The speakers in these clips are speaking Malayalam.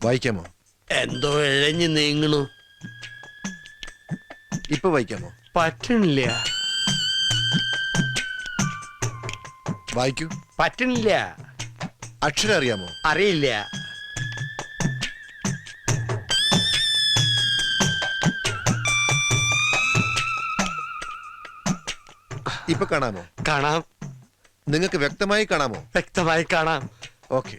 വായിക്കാമോ? എന്തോ ഇഴഞ്ഞു നീങ്ങണു. ഇപ്പൊ വായിക്കാമോ? പറ്റണില്ല. വായിക്കൂ. പറ്റണില്ല. അക്ഷരം അറിയാമോ? അറിയില്ല. ഇപ്പൊ കാണാമോ? കാണാം. നിങ്ങൾക്ക് വ്യക്തമായി കാണാമോ? വ്യക്തമായി കാണാം. ഓക്കെ.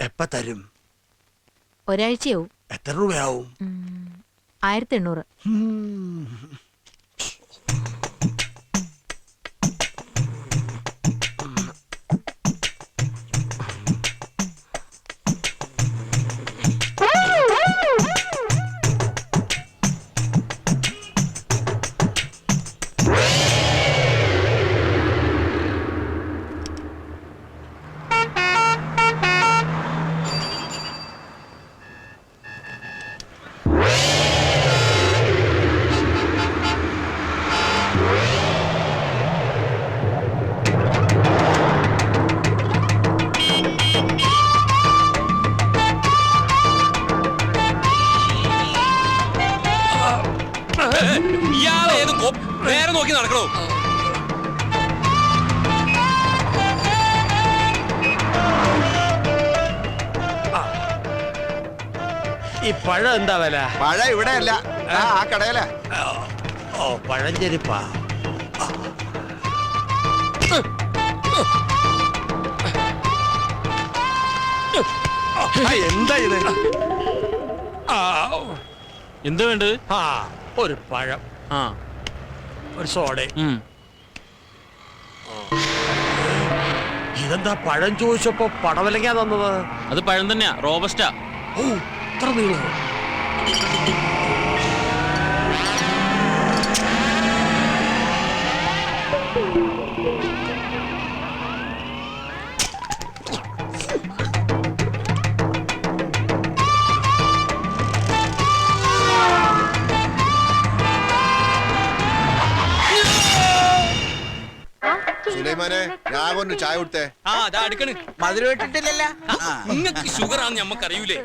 എപ്പ തരും? ഒരാഴ്ചയാവും. എത്ര രൂപയാവും? 1800. നേരെ നോക്കി നടക്കണോ? ഈ പഴം എന്താ വില? പഴം ഇവിടെ അല്ല, ആ കടയില. ഓ, പഴഞ്ചെരിപ്പാ. എന്താ ഇത്? എന്താ വേണ്ടത്? ഒരു പഴം, ഒരു സോഡ. ഇതെന്താ പഴം ചോദിച്ചപ്പോ പടവലങ്ങാ തന്നത്? അത് പഴം തന്നെയാ, റോബസ്റ്റാ. ഓ, ഇത്ര നീളം. സുലൈമാനെ, രാഘവന് ചായ കൊടുത്തേ. മധുരം ഇട്ടിട്ടില്ലല്ലോ. നിങ്ങക്ക് ഷുഗർ ആണെന്ന് ഞമ്മക്കറിയൂലേ?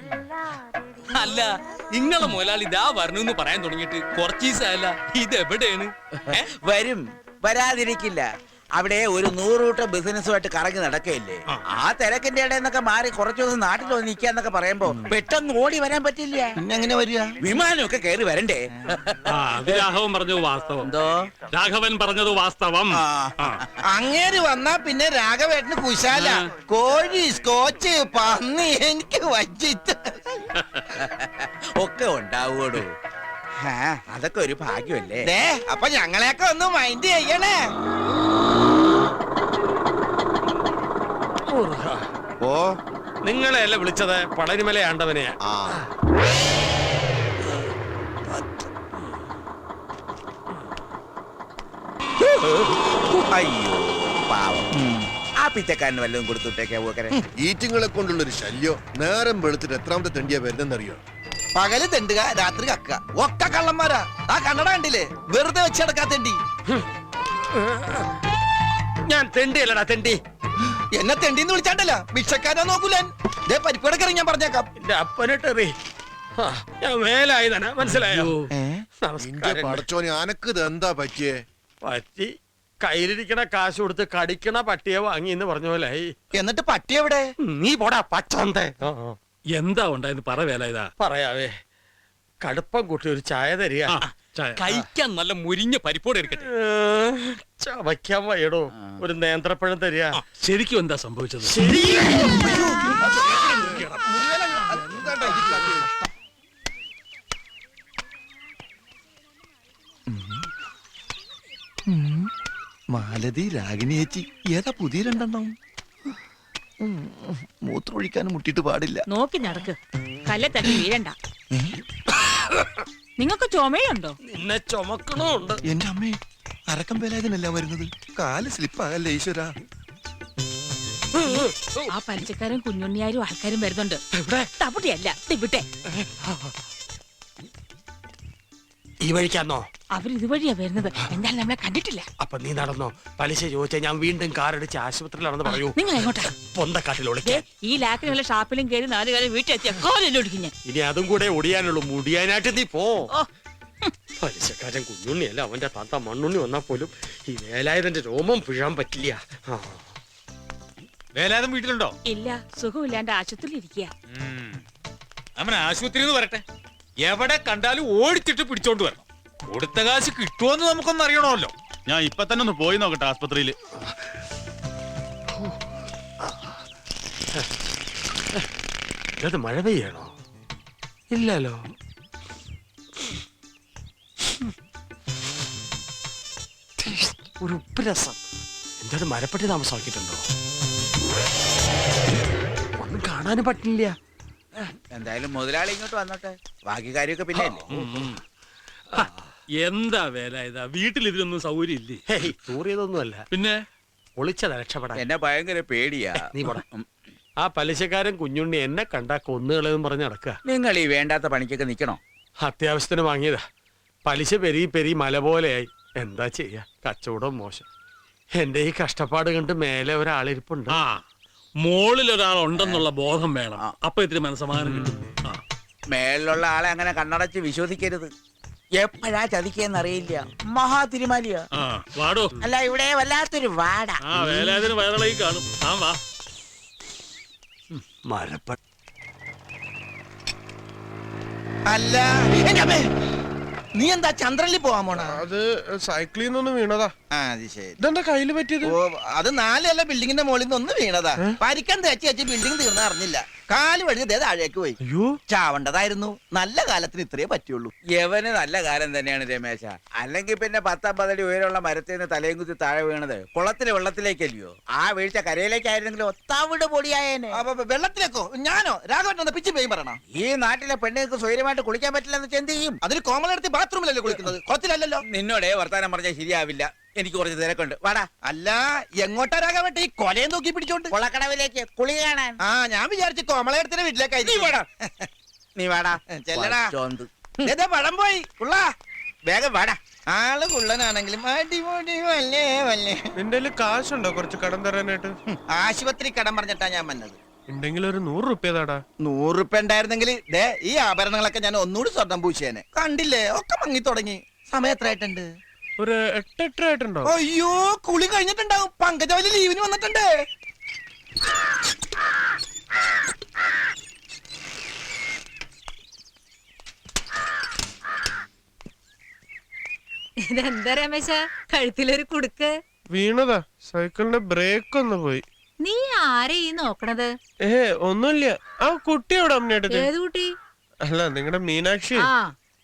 അല്ല, നിങ്ങളെ മുതലാളി ഇതാ വരണമെന്ന് പറയാൻ തുടങ്ങിയിട്ട് കുറച്ച് ദിവസമല്ല. ഇത് എവിടെയാണ്? വരും, വരാതിരിക്കില്ല. അവിടെ ഒരു 100 കൂട്ടം ബിസിനസ്സുമായിട്ട് കറങ്ങി നടക്കയില്ലേ? ആ തിരക്കിന്റെ ഇടയിൽ നിന്നൊക്കെ മാറി കുറച്ചു ദിവസം നാട്ടിൽ വന്ന് നിൽക്കാന്നൊക്കെ പറയുമ്പോ പെട്ടെന്ന് ഓടി വരാൻ പറ്റില്ല. എങ്ങനെ വരിക? വിമാനമൊക്കെ കയറി വരണ്ടേ? രാഘവൻ പറഞ്ഞത് വാസ്തവം. എന്തോ രാഘവൻ പറഞ്ഞത് വാസ്തവം. അങ്ങേര് വന്നാ പിന്നെ രാഘവേട്ടന് കുശാല. കോഴി, സ്കോച്ച്, പന്നി എനിക്ക് വച്ചിട്ട് ഒക്കെ ഉണ്ടാവൂടൂ. അതൊക്കെ ഒരു ഭാഗ്യമല്ലേ. അപ്പൊ ഞങ്ങളെയൊക്കെ ഒന്ന് മൈൻഡ് ചെയ്യണേ. ഓ, നിങ്ങളെയല്ല വിളിച്ചത്, പളനിമല ആണ്ടവനെയാ. അയ്യോ പാവം, ആ പിച്ചക്കാരന് വല്ലതും കൊടുത്തുട്ടേക്കെ. ഈറ്റിങ്ങളെ കൊണ്ടുള്ളൊരു ശല്യം. നേരം വെളുത്തിട്ട് എത്രാമത്തെ തെണ്ടിയാ വരുന്നെന്നറിയോ? പകല് തെണ്ടുക, രാത്രി കക്ക. ഒക്കെ കള്ളന്മാരാ. ആ കണ്ണട കണ്ടില്ലേ? വെറുതെ വെച്ചെടുക്കാ തെണ്ടി. ഞാൻ തെണ്ടിയല്ലടാ തെണ്ടി. എന്നെ തെണ്ടിന്ന് വിളിച്ചാണ്ടല്ല, ഭിക്ഷക്കാരോ നോക്കൂലൻ. പരിപ്പടക്കറി ഞാൻ പറഞ്ഞേക്കാം. എന്റെ അപ്പനിട്ടെറി. ഞാൻ മേലായതന, മനസ്സിലായോ? പടച്ചോനെ, അനക്ക് ഇത് എന്താ പറ്റിയേ? പറ്റി കയ്യിലിരിക്കണ കാശ് കൊടുത്ത് കടിക്കണ പട്ടിയെ വാങ്ങി എന്ന് പറഞ്ഞ പോലെ. എന്നിട്ട് പട്ടി എവിടെ? നീ പോടാ പച്ചന്തേ. എന്താ ഉണ്ടായെന്ന് പറ വേല. ഇതാ പറയാവേ, കടുപ്പം കൂട്ടി ഒരു ചായ തരിക. കഴിക്കാൻ നല്ല മുരിഞ്ഞ പരിപ്പോടെ എടുക്കട്ടെ. ചവയ്ക്കാൻ വയ്യടോ, ഒരു നേന്ത്രപ്പഴം തരിക. ശരിക്കും എന്താ സംഭവിച്ചത്? മാലതി, രാഗിണി ചേച്ചി, ഏതാ പുതിയ രണ്ടെണ്ണം? മൂത്രമൊഴിക്കാനും മുട്ടിട്ട് പാടില്ല. നോക്കി നടക്ക്, കല്ലെ തട്ടി വീഴണ്ട. നിങ്ങൾക്ക് ചുമയുണ്ടോ? നിന്നെ ചുമക്കണുണ്ട്. എന്റെ അമ്മേ, അരക്കം വേലായതിനല്ല വരുന്നത്. കാല് സ്ലിപ്പാകല്ലേ ഈശ്വര. ആ പലിശക്കാരും കുഞ്ഞുണ്ണിയാരും ആൾക്കാരും വരുന്നുണ്ട്. തവിടെയല്ല ഇവിടെ. ഈ വഴിക്കാന്നോ? അവർ ഇതുവഴിയാ വരുന്നത്. എന്തായാലും നമ്മളെ കണ്ടിട്ടില്ല. അപ്പൊ നീ നടന്നോ? പലിശ ചോദിച്ചാൽ ഞാൻ വീണ്ടും കാറടിച്ച് ആശുപത്രിയിലാണെന്ന് പറയൂ. നിങ്ങൾ എങ്ങോട്ടാ? പൊന്തക്കാട്ടിൽ ദേ, ഒളിക്കാൻ. ഈ ലാക്കിന് വല്ല ഷാപ്പിലും കയറി 4 കാലം വീട്ടിലെത്തിയ കോലെല്ലാം ഒടിക്കും ഞാൻ. ഇനി അതും കൂടെ ഒടിയാനുള്ളൂ. മുടിയാനായിട്ട് നീ പോ. ഓ, പലിശക്കാരൻ കുഞ്ഞുണ്ണിയല്ല, അവന്റെ താത്ത മണ്ണുണ്ണി വന്നാ പോലും ഈ വേലായുധന്റെ രോമം പിഴാൻ പറ്റില്ല. വേലായുധം വീട്ടിലുണ്ടോ? ഇല്ല, സുഖമില്ലാണ്ട് ആശുപത്രിയിൽ ഇരിക്കുക. അവൻ ആശുപത്രിയിൽ നിന്ന് വരട്ടെ. എവിടെ കണ്ടാലും ഓടിച്ചിട്ട് പിടിച്ചോണ്ട് വരണം. കൊടുത്ത കാശ് കിട്ടുമോന്ന് നമുക്കൊന്നും അറിയണമല്ലോ. ഞാൻ ഇപ്പൊ തന്നെ ഒന്ന് പോയി നോക്കട്ടെ ആസ്പത്രിയില്. ഇത് മഴ പെയ്യണോ? ഇല്ലല്ലോ. ഒരു ഉപ്പ് രസം. എന്താണ് മരപ്പെട്ടി താമസമാക്കിയിട്ടുണ്ടോ? ഒന്നും കാണാനും പറ്റില്ല. എന്തായാലും മുതലാളി ഇങ്ങോട്ട് വന്നോട്ടെ, ബാക്കി കാര്യമൊക്കെ പിന്നെ അല്ലേ. എന്താ വേലായുധ, വീട്ടിൽ ഇതിനൊന്നും സൗകര്യം ഇല്ലേ? ഹേയ്, തൂറിയതൊന്നുമല്ല, പിന്നെ ഒളിച്ചതാ രക്ഷപ്പെടാൻ. എന്നെ ഭയങ്കര പേടിയാ. നീ പോടാ. ആ പലിശക്കാരൻ കുഞ്ഞുണ്ണി എന്നെ കണ്ടാ കൊന്നുകളെന്ന് പറഞ്ഞ് നടക്കുക. നിങ്ങൾ ഈ വേണ്ടാത്ത പണിക്കൊക്കെ നിക്കണോ? അത്യാവശ്യത്തിന് വാങ്ങിയതാ. പലിശ പെരി മല പോലെയായി. എന്താ ചെയ്യാ, കച്ചവടം മോശം. എന്റെ ഈ കഷ്ടപ്പാട് കണ്ട് മേലെ ഒരാളിരിപ്പുണ്ട്. ആ, മോളിൽ ഒരാൾ ഉണ്ടെന്നുള്ള ബോധം വേണം. അപ്പൊ ഇത്തിരി മനസ്സമാധാനം കിട്ടും. മേളിലുള്ള ആളെ അങ്ങനെ കണ്ണടച്ച് വിശ്വസിക്കരുത്. എപ്പോഴാ ചതിക്കെന്നറിയില്ല. മഹാതിരിമാലിയ. ആ, വാടോ. അല്ല, ഇവിടെ വല്ലാത്തൊരു വാട. ആ, വേലായുധന് വയറിളകി കാണും. ആ, വാ. മരപ്പ അല്ല എന്റെ അമ്മേ, നീ എന്താ ചന്ദ്രനിൽ പോവാൻ പോണ? അത് സൈക്കിളിൽ നിന്നൊന്ന് വീണതാ. അത് ശരി. ഇതെന്താ കയ്യില് പറ്റിയത്? ഓ, അത് 4 ബിൽഡിങ്ങിന്റെ മുകളിൽ നിന്ന് ഒന്ന് വീണതാ. പരിക്കൻ തേച്ച് ബിൽഡിംഗ് തീർന്ന അറിഞ്ഞില്ല. കാല് വഴി ദേ താഴേക്ക് പോയി. അയ്യോ, ചാവണ്ടതായിരുന്നു. നല്ല കാലത്തിന് ഇത്രേ പറ്റുള്ളൂ. യവന് നല്ല കാലം തന്നെയാണ് രമേശ. അല്ലെങ്കിൽ പിന്നെ 10-50 അടി ഉയരമുള്ള മരത്തിൽ നിന്ന് തലയും കുത്തി താഴെ വീണത് കുളത്തിലെ വെള്ളത്തിലേക്കല്ലയോ? ആ വീഴ്ച കരയിലേക്കായിരുന്നെങ്കിൽ ഒത്താവിട് പൊടിയായേനെ. അപ്പൊ വെള്ളത്തിലേക്കോ? ഞാനോ? രാഘവൻ പിച്ച് പെയ്യും പറയണം. ഈ നാട്ടിലെ പെണ്ണുങ്ങൾക്ക് സ്വൈര്യമായിട്ട് കുളിക്കാൻ പറ്റില്ലെന്ന് എന്ത് ചെയ്യും? അതിന് കോമളെടുത്ത് ബാത്റൂമിലല്ലേ കുളിക്കുന്നത്, കുളത്തിലല്ലോ. നിന്നോടെ വർത്താനം പറഞ്ഞാൽ ശരിയാവില്ല. എനിക്ക് കുറച്ച് തിരക്കുണ്ട്. വാടാ. അല്ല, എങ്ങോട്ടാ രാഘവൻ ഈ കൊലയെ നോക്കി പിടിച്ചോണ്ട്? കുളക്കടവിലേക്ക് കുളി കാണാൻ. ആ, ഞാൻ വിചാരിച്ചു കോമളയെടുത്തിന്റെ വീട്ടിലേക്കായി. നീ വാടാ. ചെല്ലടാ. ചോന്ത്. ദേ പഴം പോയി ഉള്ള. വേഗം വാടാ. ആള് കുള്ളനാണെങ്കിലും അടിപൊളി വല്ലേ വല്ലേ. നിന്റെ കയ്യില് കാശുണ്ടോ കുറച്ച് കടം തരാനായിട്ട്? ആശുപത്രി കടം പറഞ്ഞിട്ടാ ഞാൻ വന്നത്. ഉണ്ടെങ്കിൽ ഒരു 100 റുപ്യ താടാ. 100 റുപ്യ ഉണ്ടായിരുന്നെങ്കിൽ ദേ ഈ ആഭരണങ്ങളൊക്കെ ഞാൻ ഒന്നുകൂടി സ്വർണം പൂശേനെ. കണ്ടില്ലേ, ഒക്കെ മങ്ങി തുടങ്ങി. സമയം എത്ര ആയിട്ടുണ്ട്? ഒരു 8 ആയിട്ടുണ്ടോ? അയ്യോ, കുളി കഴിഞ്ഞിട്ടുണ്ടാവും. പങ്കജവലി ലീവിന് വന്നിട്ടുണ്ട്. ഇതെന്താ രമേശ, കഴുത്തിലൊരു കുടുക്ക്? വീണതാ. സൈക്കിളിന്റെ ബ്രേക്ക് ഒന്ന് പോയി. നീ ആരെ ഈ നോക്കണത്? ഒന്നുമില്ല. ആ കുട്ടി എവിടെ അമ്മയുടെ? ഏത് കുട്ടി? അല്ല, നിങ്ങളുടെ മീനാക്ഷി. ആ,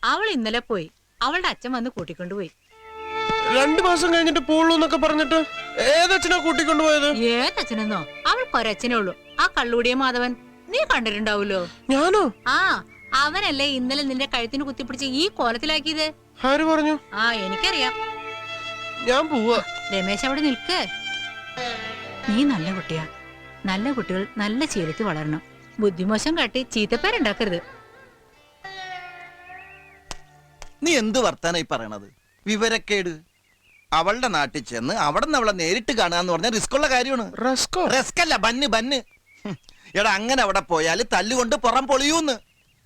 അവൾ ഇന്നലെ പോയി. അവളുടെ അച്ഛൻ വന്ന് കൂട്ടിക്കൊണ്ടുപോയി. 2 മാസം കഴിഞ്ഞിട്ട് പോളൂ എന്നൊക്കെ പറഞ്ഞിട്ട് ഏതച്ഛനാ കൂട്ടിക്കൊണ്ടുപോയത്? ഏതച്ഛനെന്നോ? അവൾക്കൊരച്ഛനേ ഉള്ളൂ, ആ കള്ളുടിയ മാധവൻ. നീ കണ്ടിട്ടുണ്ടാവൂലോ? ഞാനോ? ആ, അവനല്ലേ ഇന്നലെ നിന്റെ കഴുത്തിന് കുത്തിപ്പിടിച്ച് ഈ കോലത്തിലാക്കിയത്. ആര് പറഞ്ഞു? ആ, എനിക്കറിയാം. ഞാൻ പോവാ. രമേശ് അവിടെ നിൽക്ക്. നീ നല്ല കുട്ടിയാ. നല്ല കുട്ടികൾ നല്ല ശീലത്തിൽ വളരണം. ബുദ്ധിമോശം കാട്ടി ചീത്തപ്പേരുണ്ടാക്കരുത്. നീ എന്ത് വർത്താനായി പറയണത്? വിവരക്കേട്. അവളുടെ നാട്ടിൽ ചെന്ന് അവിടെ നിന്ന് അവളെ നേരിട്ട് കാണാന്ന് പറഞ്ഞാൽ റിസ്ക് ഉള്ള കാര്യമാണ്. റസ്കോ? റിസ്ക് അല്ല, ബന്ന്. എടാ, അങ്ങനെ അവിടെ പോയാൽ തല്ലുകൊണ്ട് പുറം പൊളിയൂന്ന്.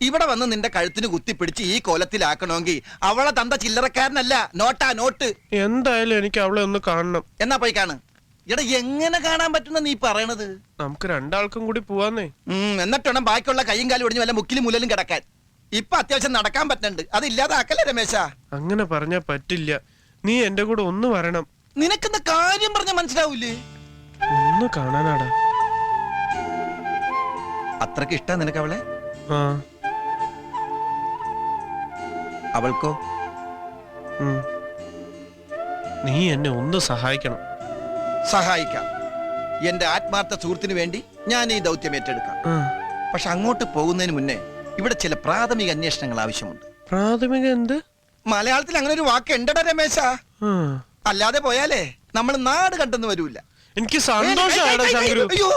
ഇവിടെ വന്ന് നിന്റെ കഴുത്തിന് കുത്തിപ്പിടിച്ച് ഈ കോലത്തിലാക്കണമെങ്കിൽ അവളെ തന്ത ചില്ലറക്കാരനല്ല, നോട്ടാ നോട്ട്. എന്തായാലും എനിക്ക് അവളെ ഒന്ന് കാണണം. എന്നാ പോയി കാണ്. എടാ, എങ്ങനെ കാണാൻ പറ്റുന്ന നീ പറയണത്? നമുക്ക് 2 ആൾക്കും കൂടി പോവാന്നേ. എന്നിട്ട് വേണം ബാക്കിയുള്ള കൈയും കാലും ഒടിഞ്ഞ് വല്ല മുക്കിലും മുലലും കിടക്കാൻ. ഇപ്പൊ അത്യാവശ്യം നടക്കാൻ പറ്റുന്നുണ്ട്, അത് ഇല്ലാതാക്കല്ലേ രമേശ? അങ്ങനെ പറഞ്ഞാ പറ്റില്ല. നീ എന്റെ കൂടെ ഒന്ന് വരണം. നിനക്കെന്താ കാര്യം പറഞ്ഞ മനസ്സിലാവൂലേ? ഒന്ന് കാണാനാടാ. അത്രക്ക് ഇഷ്ടാ നിനക്ക് അവളെ? ആ. അവൾക്കോ? നീ എന്നെ ഒന്ന് സഹായിക്കണം. സഹായിക്കാം. എന്റെ ആത്മാർത്ഥ സുഹൃത്തിന് വേണ്ടി ഞാൻ ഈ ദൗത്യം ഏറ്റെടുക്കാം. പക്ഷെ അങ്ങോട്ട് പോകുന്നതിന് മുന്നേ ഇവിടെ ചില പ്രാഥമിക അന്വേഷണങ്ങൾ ആവശ്യമുണ്ട്. പ്രാഥമിക എന്ത്? മലയാളത്തിൽ അങ്ങനെ ഒരു വാക്ക് ഉണ്ടടാ രമേശ. അല്ലാതെ പോയാലേ നമ്മൾ നാട് കണ്ടെന്ന് വരൂല. എനിക്ക് സന്തോഷമായടാ ശങ്കരു. അയ്യോ